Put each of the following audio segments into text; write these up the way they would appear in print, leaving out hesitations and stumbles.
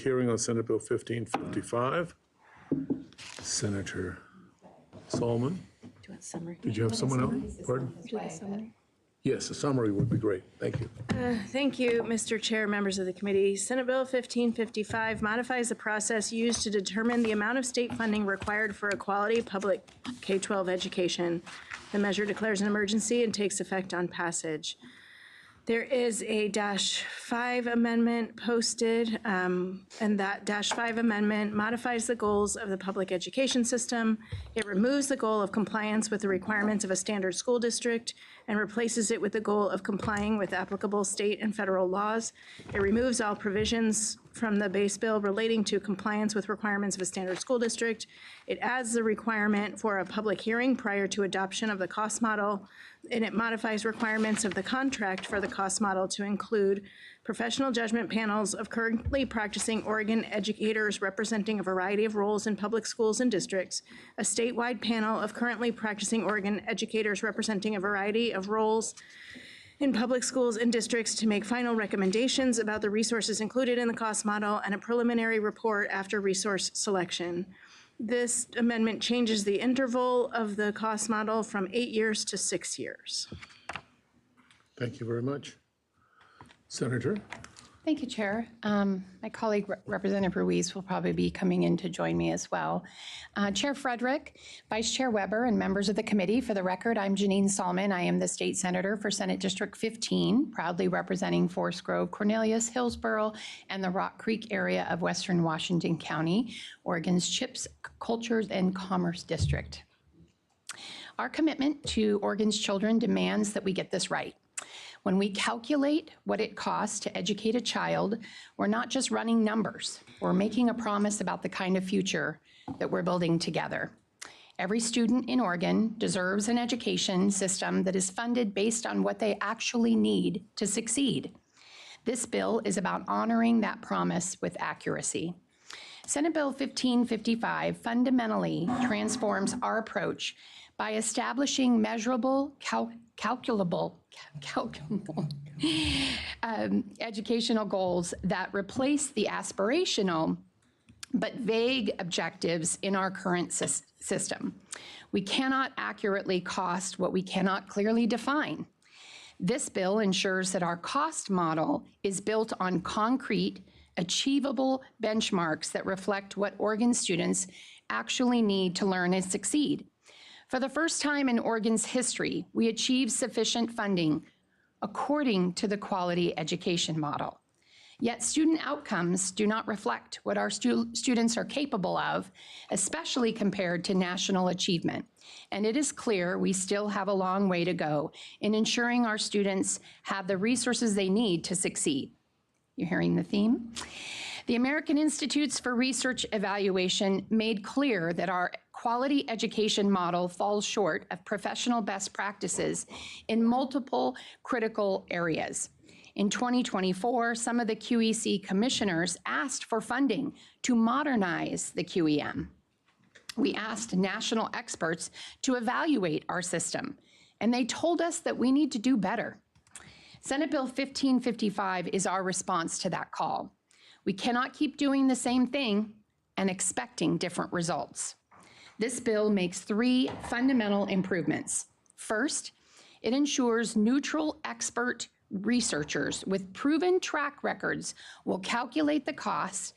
hearing on Senate Bill 1555. Senator Sollman. Do you want summary? Did you have someone else? Pardon? Do the summary. Yes, a summary would be great. Thank you. Thank you, Mr. Chair, members of the committee. Senate Bill 1555 modifies the process used to determine the amount of state funding required for a quality public K-12 education. The measure declares an emergency and takes effect on passage. There is a -5 amendment posted, and that -5 amendment modifies the goals of the public education system. It removes the goal of compliance with the requirements of a standard school district and replaces it with the goal of complying with applicable state and federal laws. It removes all provisions from the base bill relating to compliance with requirements of a standard school district. It adds the requirement for a public hearing prior to adoption of the cost model, and it modifies requirements of the contract for the cost model to include professional judgment panels of currently practicing Oregon educators representing a variety of roles in public schools and districts, a statewide panel of currently practicing Oregon educators representing a variety of roles in public schools and districts to make final recommendations about the resources included in the cost model, and a preliminary report after resource selection. This amendment changes the interval of the cost model from 8 years to 6 years. Thank you very much. Senator? Thank you, Chair. My colleague, Representative Ruiz, will probably be coming in to join me as well. Chair Frederick, Vice Chair Weber, and members of the committee, for the record, I'm Janine Sollman. I am the state senator for Senate District 15, proudly representing Forest Grove, Cornelius, Hillsborough, and the Rock Creek area of Western Washington County, Oregon's CHIPS Cultures and Commerce District. Our commitment to Oregon's children demands that we get this right. When we calculate what it costs to educate a child, we're not just running numbers. We're making a promise about the kind of future that we're building together. Every student in Oregon deserves an education system that is funded based on what they actually need to succeed. This bill is about honoring that promise with accuracy. Senate Bill 1555 fundamentally transforms our approach by establishing measurable, calculable educational goals that replace the aspirational but vague objectives in our current system. We cannot accurately cost what we cannot clearly define. This bill ensures that our cost model is built on concrete, achievable benchmarks that reflect what Oregon students actually need to learn and succeed. For the first time in Oregon's history, we achieved sufficient funding according to the quality education model. Yet student outcomes do not reflect what our students are capable of, especially compared to national achievement. And it is clear we still have a long way to go in ensuring our students have the resources they need to succeed. You're hearing the theme? The American Institutes for Research Evaluation made clear that our quality education model falls short of professional best practices in multiple critical areas. In 2024, some of the QEC commissioners asked for funding to modernize the QEM. We asked national experts to evaluate our system, and they told us that we need to do better. Senate Bill 1555 is our response to that call. We cannot keep doing the same thing and expecting different results. This bill makes 3 fundamental improvements. First, it ensures neutral expert researchers with proven track records will calculate the costs,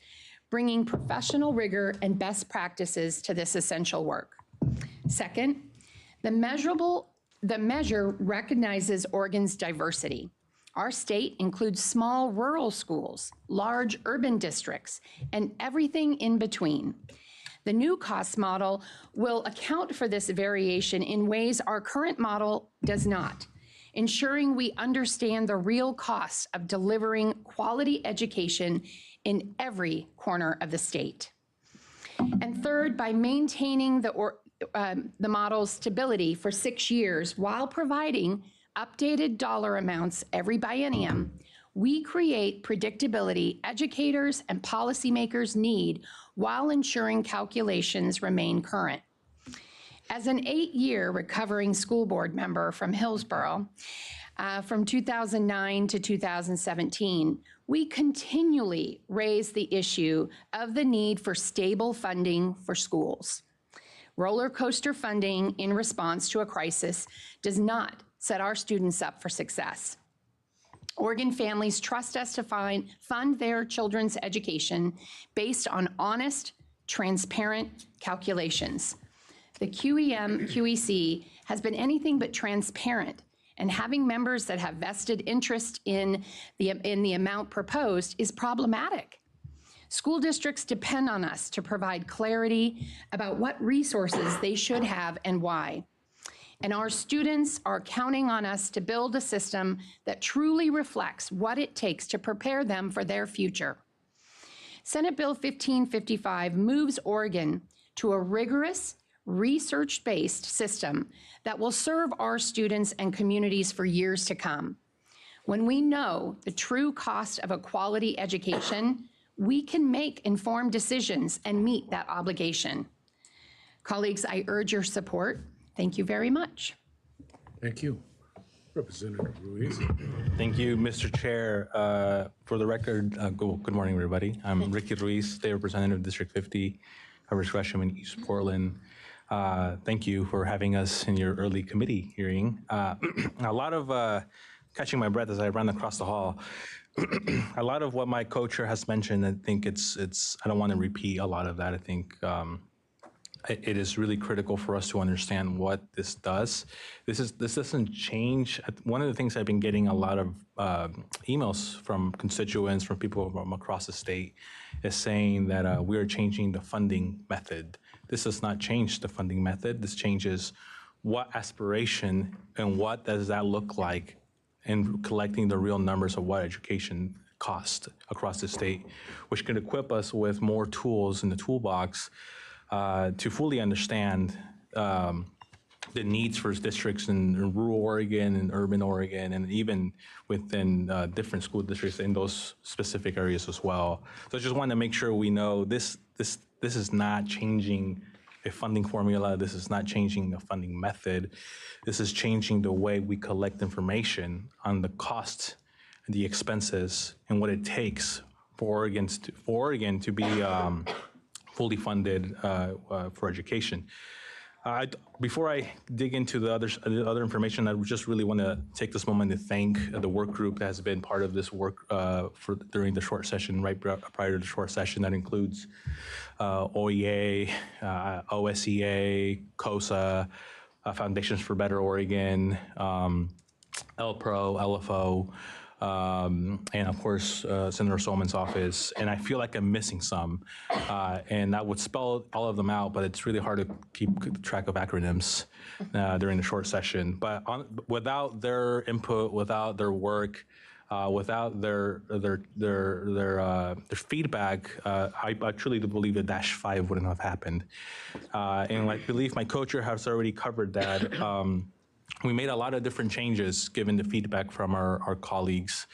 bringing professional rigor and best practices to this essential work. Second, the measure recognizes Oregon's diversity. Our state includes small rural schools, large urban districts, and everything in between. The new cost model will account for this variation in ways our current model does not, ensuring we understand the real costs of delivering quality education in every corner of the state. And third, by maintaining the model's stability for 6 years while providing updated dollar amounts every biennium, we create predictability educators and policymakers need while ensuring calculations remain current. As an 8-year recovering school board member from Hillsborough, From 2009 to 2017, we continually raised the issue of the need for stable funding for schools. Roller coaster funding in response to a crisis does not set our students up for success. Oregon families trust us to fund their children's education based on honest, transparent calculations. The QEC has been anything but transparent, and having members that have vested interest in the amount proposed is problematic. School districts depend on us to provide clarity about what resources they should have and why. And our students are counting on us to build a system that truly reflects what it takes to prepare them for their future. Senate Bill 1555 moves Oregon to a rigorous, research-based system that will serve our students and communities for years to come. When we know the true cost of a quality education, we can make informed decisions and meet that obligation. Colleagues, I urge your support. Thank you very much. Thank you. Representative Ruiz. Thank you, Mr. Chair. For the record, good morning, everybody. I'm Ricky Ruiz, State Representative, District 50, covers Gresham and East Portland. Thank you for having us in your early committee hearing. A lot of catching my breath as I ran across the hall. A lot of what my co-chair has mentioned, I think I don't want to repeat a lot of that. I think it is really critical for us to understand what this does. This doesn't change. One of the things I've been getting a lot of emails from constituents, from people from across the state, is saying that we are changing the funding method. This does not change the funding method. This changes what aspiration and what does that look like in collecting the real numbers of what education costs across the state, which can equip us with more tools in the toolbox to fully understand the needs for districts in rural Oregon and urban Oregon, and even within different school districts in those specific areas as well. So I just want to make sure we know this is not changing a funding formula. This is not changing a funding method. This is changing the way we collect information on the costs, the expenses, and what it takes for Oregon to be fully funded for education. Before I dig into the other information, I just really want to take this moment to thank the work group that has been part of this work during the short session, right prior to the short session. That includes OEA, OSEA, COSA, Foundations for Better Oregon, LPRO, LFO, and of course, Senator Sollman's office. And I feel like I'm missing some. And I would spell all of them out, but it's really hard to keep track of acronyms during the short session. But without their input, without their work, without their feedback, I truly do believe the -5 wouldn't have happened. And I believe my co-chair has already covered that. We made a lot of different changes given the feedback from our colleagues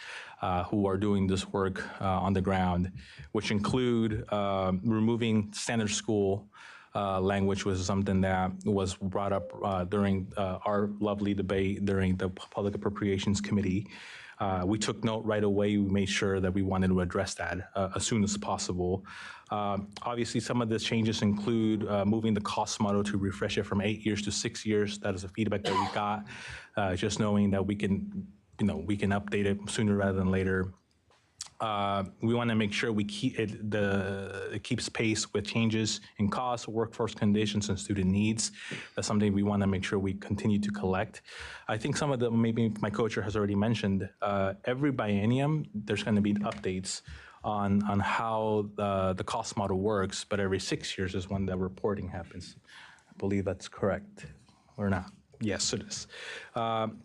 who are doing this work on the ground, which include removing standard school language, was something that was brought up during our lovely debate during the Public Appropriations Committee. We took note right away. We made sure that we wanted to address that as soon as possible. Obviously, some of the changes include moving the cost model to refresh it from 8 years to 6 years. That is the feedback that we got. Just knowing that we can update it sooner rather than later. We want to make sure we it keeps pace with changes in costs, workforce conditions, and student needs. That's something we want to make sure we continue to collect. I think some of them, maybe my co-chair has already mentioned, every biennium, there's going to be updates on how the cost model works, but every 6 years is when the reporting happens. I believe that's correct, or not? Yes, it is.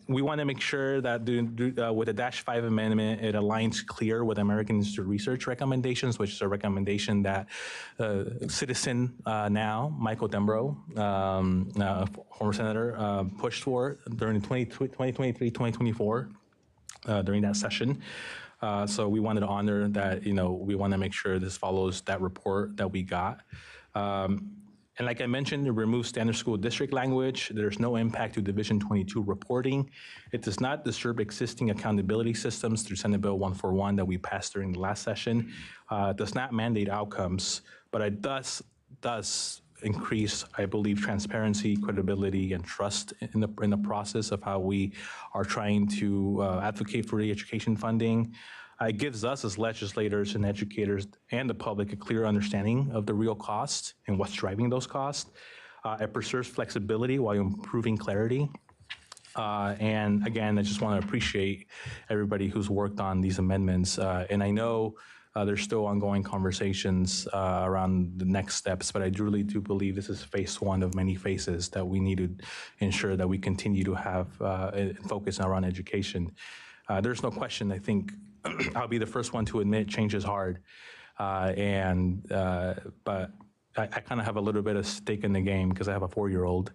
We want to make sure that with the -5 amendment, it aligns clear with American Institute Research recommendations, which is a recommendation that citizen now, Michael Dembro, former senator, pushed for during 2023-2024 during that session. So we wanted to honor that, we want to make sure this follows that report that we got. And like I mentioned, it removes standard school district language. There's no impact to Division 22 reporting. It does not disturb existing accountability systems through Senate Bill 141 that we passed during the last session. It does not mandate outcomes, but it does increase, I believe, transparency, credibility, and trust in the process of how we are trying to advocate for the education funding. It gives us as legislators and educators and the public a clear understanding of the real costs and what's driving those costs. It preserves flexibility while improving clarity. And again, I just want to appreciate everybody who's worked on these amendments. And I know there's still ongoing conversations around the next steps, but I really do believe this is phase one of many phases that we need to ensure that we continue to have focus around education. There's no question, I think, I'll be the first one to admit change is hard. But I kind of have a little bit of stake in the game because I have a 4-year-old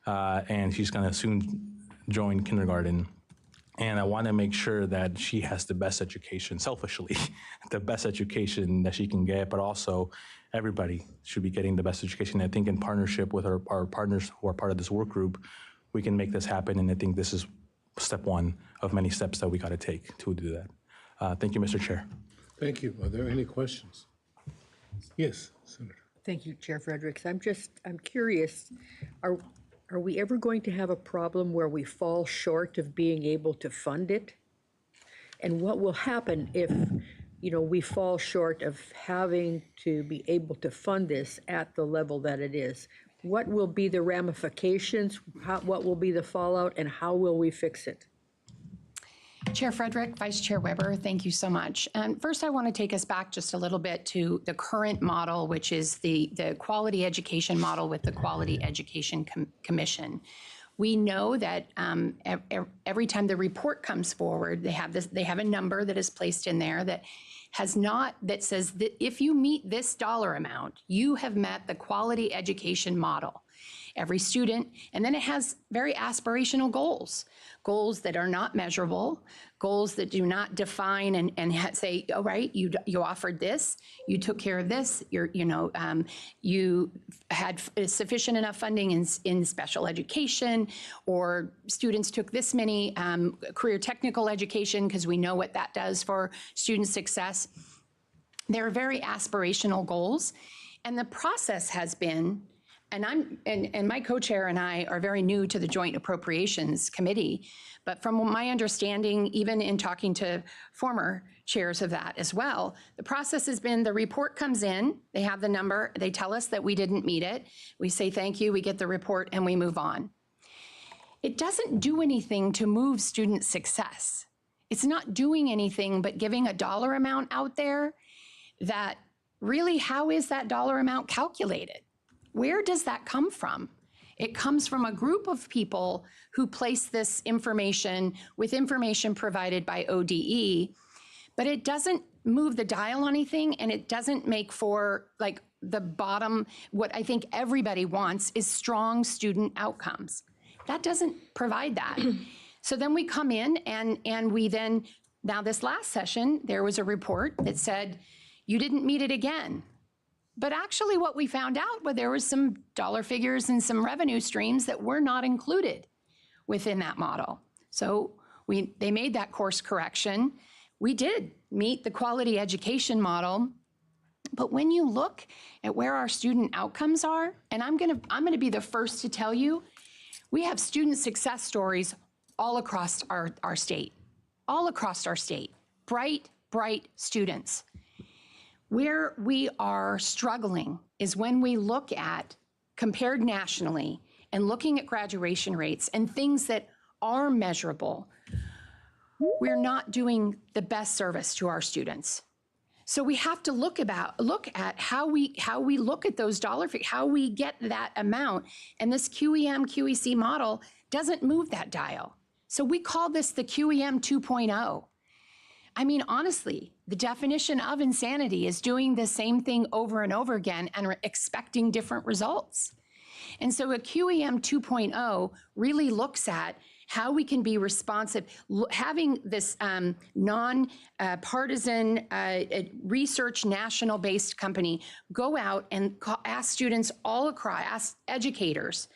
and she's going to soon join kindergarten. And I want to make sure that she has the best education, selfishly, the best education that she can get, but also everybody should be getting the best education. I think in partnership with our partners who are part of this work group, we can make this happen. And I think this is step one of many steps that we got to take to do that. Thank you, Mr. Chair. Thank you. Are there any questions? Yes, Senator. Thank you, Chair Fredericks. I'm curious, are we ever going to have a problem where we fall short of being able to fund it? And what will happen if, we fall short of having to be able to fund this at the level that it is? What will be the ramifications? What will be the fallout, and how will we fix it? Chair Frederick, Vice Chair Weber, thank you so much. And first, I want to take us back just a little bit to the current model, which is the quality education model with the Quality Education Commission. We know that every time the report comes forward, they have a number that is placed in there that says that if you meet this dollar amount, you have met the quality education model. Every student, and then it has very aspirational goals that are not measurable, goals that do not define and say, all right, you offered this, you took care of this, you had sufficient enough funding in special education, or students took this many career technical education, because we know what that does for student success. They're very aspirational goals, and the process has been, and my co-chair and I are very new to the Joint Appropriations Committee, but from my understanding, even in talking to former chairs of that as well, the process has been the report comes in, they have the number, they tell us that we didn't meet it, we say thank you, we get the report, and we move on. It doesn't do anything to move student success. It's not doing anything but giving a dollar amount out there that really, how is that dollar amount calculated? Where does that come from? It comes from a group of people who place this information with information provided by ODE, but it doesn't move the dial on anything, and it doesn't make for like the bottom. What I think everybody wants is strong student outcomes. That doesn't provide that. So then we come in and we then, now this last session, there was a report that said, you didn't meet it again. But actually what we found out was there was some dollar figures and some revenue streams that were not included within that model. So they made that course correction. We did meet the quality education model, but when you look at where our student outcomes are, and I'm gonna be the first to tell you, we have student success stories all across our state, bright students. Where we are struggling is when we look at, compared nationally, and looking at graduation rates and things that are measurable, we're not doing the best service to our students. So we have to look at how we look at those dollar figures, how we get that amount, and this QEM QEC model doesn't move that dial. So we call this the QEM 2.0. I mean, honestly, the definition of insanity is doing the same thing over and over again and expecting different results. And so a QEM 2.0 really looks at how we can be responsive, having this non-partisan research national-based company go out and ask students all across, ask educators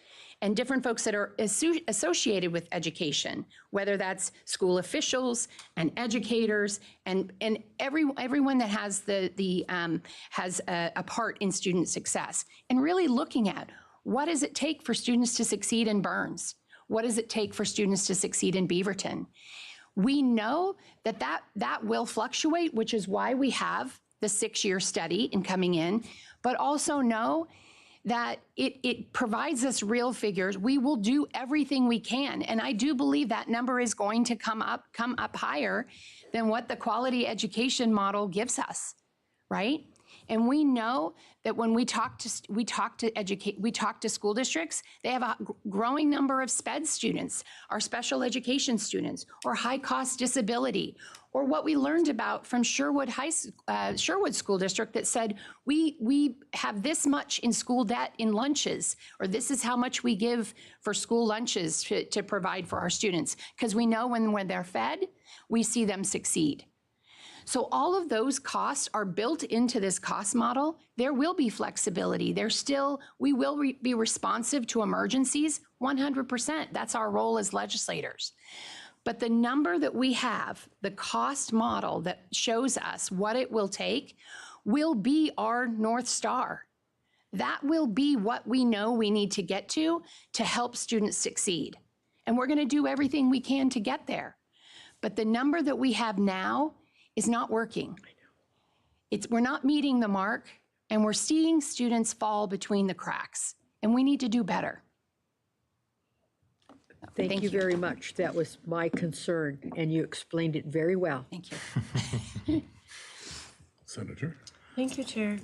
and different folks that are associated with education, whether that's school officials and educators and everyone that has has a part in student success, and really looking at what does it take for students to succeed in Burns? What does it take for students to succeed in Beaverton? We know that will fluctuate, which is why we have the 6-year study in coming in, but also know that it provides us real figures. We will do everything we can. And I do believe that number is going to come up higher than what the quality education model gives us, right? And we know that when we talk to school districts, they have a growing number of SPED students, our special education students, or high-cost disability, or what we learned about from Sherwood School District that said, we have this much in school debt in lunches, or this is how much we give for school lunches to provide for our students, because we know when they're fed, we see them succeed. So all of those costs are built into this cost model. There will be flexibility. We will be responsive to emergencies, 100%. That's our role as legislators. But the number that we have, the cost model that shows us what it will take, will be our North Star. That will be what we know we need to get to help students succeed. And we're going to do everything we can to get there. But the number that we have now is not working. We're not meeting the mark, and we're seeing students fall between the cracks, and we need to do better. Thank you very much. That was my concern, and you explained it very well. Thank you. Senator? Thank you, Chair.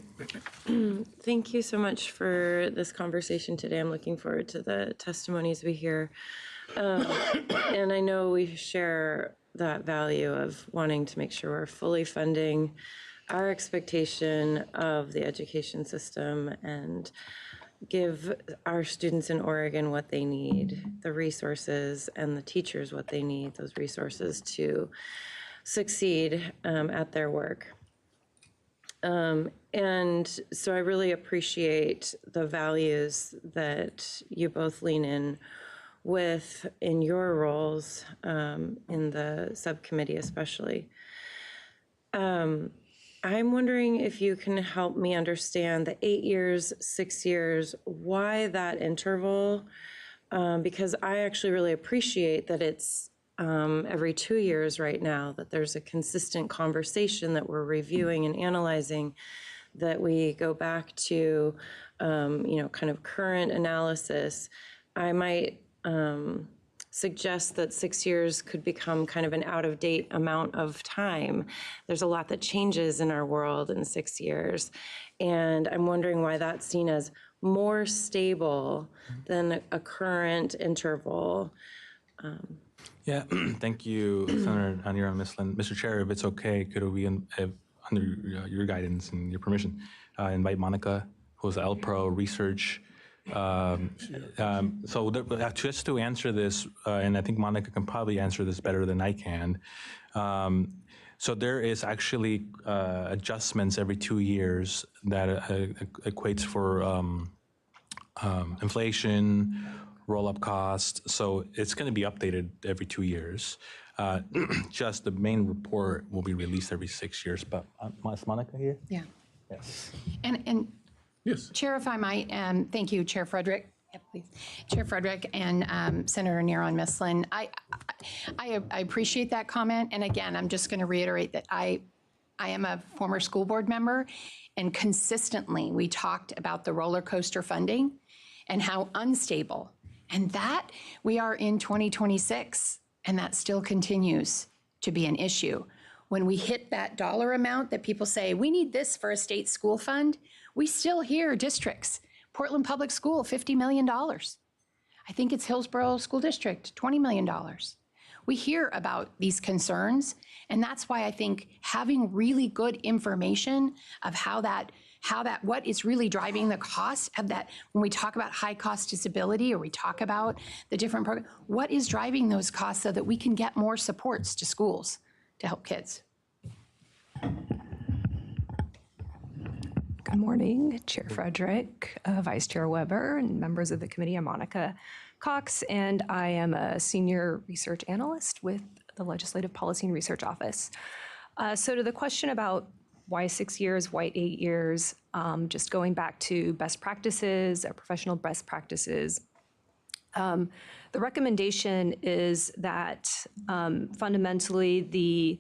Thank you so much for this conversation today. I'm looking forward to the testimonies we hear. And I know we share that value of wanting to make sure we're fully funding our expectation of the education system and give our students in Oregon what they need, the resources, and the teachers what they need, those resources to succeed at their work. And so I really appreciate the values that you both lean in with in your roles in the subcommittee especially. I'm wondering if you can help me understand the 8 years, 6 years, why that interval? Because I actually really appreciate that it's every 2 years right now, that there's a consistent conversation that we're reviewing and analyzing, that we go back to, kind of current analysis. I might suggest that 6 years could become kind of an out-of-date amount of time. There's a lot that changes in our world in 6 years. And I'm wondering why that's seen as more stable than a current interval. Yeah, thank you, Senator Anira Mislin. Mr. Chair, if it's okay, could we, under your guidance and your permission, invite Monica, who's the LPRO research. Just to answer this, and I think Monica can probably answer this better than I can. So there is actually adjustments every 2 years that equates for inflation, roll-up cost. So it's going to be updated every 2 years. Just the main report will be released every 6 years. But is Monica here? Yeah. Yes. And Yes. Chair, if I might, thank you, Chair Frederick. Yeah, please. Chair Frederick and Senator Neron-Mislin. I appreciate that comment. And again, I'm just going to reiterate that I am a former school board member, and consistently we talked about the roller coaster funding and how unstable. And that we are in 2026, and that still continues to be an issue. When we hit that dollar amount that people say, we need this for a state school fund, we still hear districts. Portland Public School, $50 million. I think it's Hillsborough School District, $20 million. We hear about these concerns, and that's why I think having really good information of how that what is really driving the cost of that. When we talk about high cost disability, or we talk about the different programs, what is driving those costs so that we can get more supports to schools to help kids? Good morning, Chair Frederick, Vice Chair Weber, and members of the committee. I'm Monica Cox, and I am a senior research analyst with the Legislative Policy and Research Office. So to the question about why 6 years, why 8 years, just going back to best practices, professional best practices, the recommendation is that fundamentally the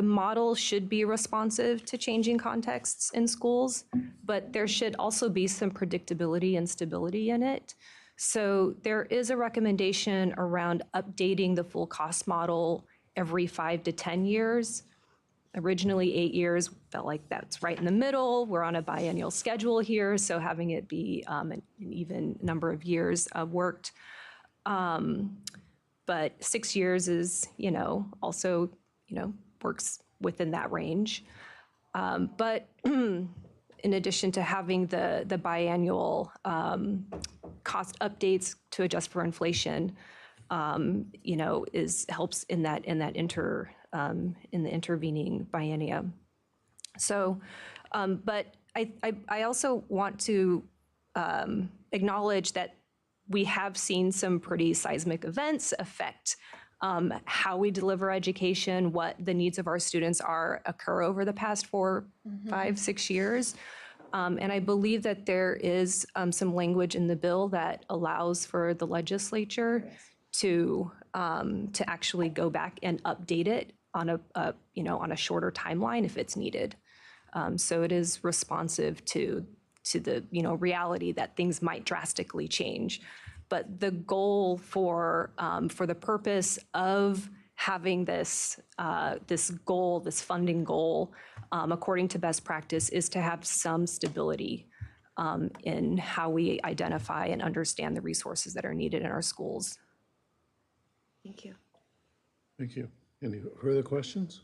model should be responsive to changing contexts in schools, but there should also be some predictability and stability in it. So there is a recommendation around updating the full cost model every 5 to 10 years. Originally 8 years, felt like that's right in the middle. We're on a biennial schedule here, so having it be an even number of years worked. But 6 years is, also, works within that range. But in addition to having the biannual cost updates to adjust for inflation, helps in the intervening biennia. So, but I also want to acknowledge that we have seen some pretty seismic events affect how we deliver education, what the needs of our students occur over the past 4, 5, 6 years. And I believe that there is some language in the bill that allows for the legislature to actually go back and update it on a shorter timeline if it's needed. So it is responsive to the reality that things might drastically change. But the goal for the purpose of having this goal, this funding goal, according to best practice, is to have some stability in how we identify and understand the resources that are needed in our schools. Thank you. Thank you. Any further questions?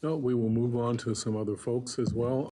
No, we will move on to some other folks as well.